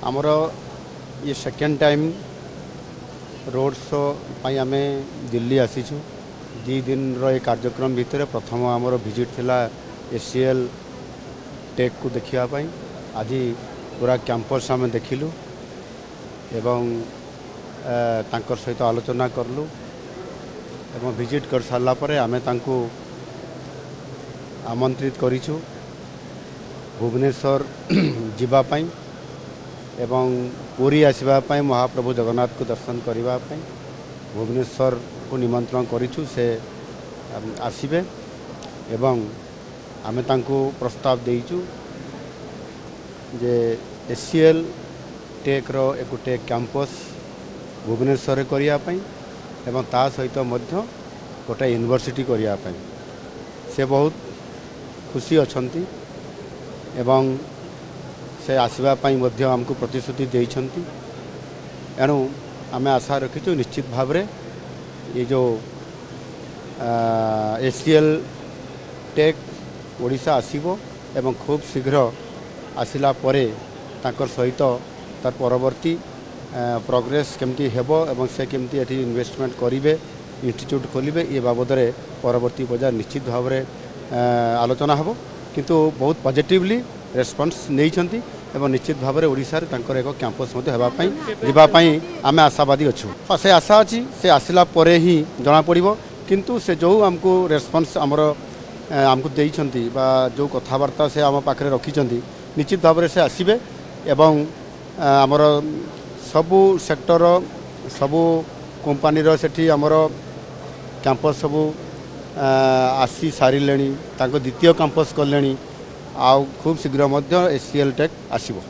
आमर ये second time road show पाई आम दिल्ली आसीचु दी दिन रो कार्यक्रम भितर प्रथम आमर विजिट थिला एसीएल टेक को देखिया पाई आज पूरा कैंपस आम देखिलु एवं तांकर सहित आलोचना करलु एवं विजिट कर सारा पर आम तांको आमंत्रित करिछु भुवनेश्वर जीवापाई एवं पुरी आसवाई महाप्रभु जगन्नाथ को दर्शन करने भुवनेश्वर को निमंत्रण करिछु से आसिबे एवं आमे तांको प्रस्ताव देइछु जे एसीएल टेक रो एक टेक कैंपस भुवनेश्वर करिया पई एवं ता सहित मध्य गोटे यूनिवर्सिटी करिया पई से बहुत खुशी अछंती एवं से आसवा पाई मध्य हमको प्रतिश्रुति देइछंती एणु आमे आशा रखिछु निश्चित भाव रे ये जो एसीएल टेक ओडिशा आसीबो एवं खूब शीघ्र आसिला परे ताकर सहित तार परवर्ती प्रोग्रेस केमती हेबो एवं से केमती एठी इन्वेस्टमेंट करिवे इंस्टीट्यूट खोलिबे ये बाबद रे परवर्ती बजार निश्चित भाव रे आलोचना हेबो किंतु बहुत पॉजिटिवली रेस्पॉन्स नहीं एवं निश्चित भाव में ओडिशा रे तांकर एक कैंपस जावाई आम आशावादी अच्छु हाँ से आशा अच्छी से आसला परे ही जना पड़ो किंतु से जो आमको रेस्पॉन्स आमको देइछंती बा जो कथबार्ता से आम पाखे रखिंट निश्चित भाव में से आसबे एवं आमर सबू सेक्टर सबू कंपानी सेठी आमर कैंपस सबू आसी सारे द्वितीय कैंपस कले आउ खूब शीघ्र एसीएल टेक आसीबो।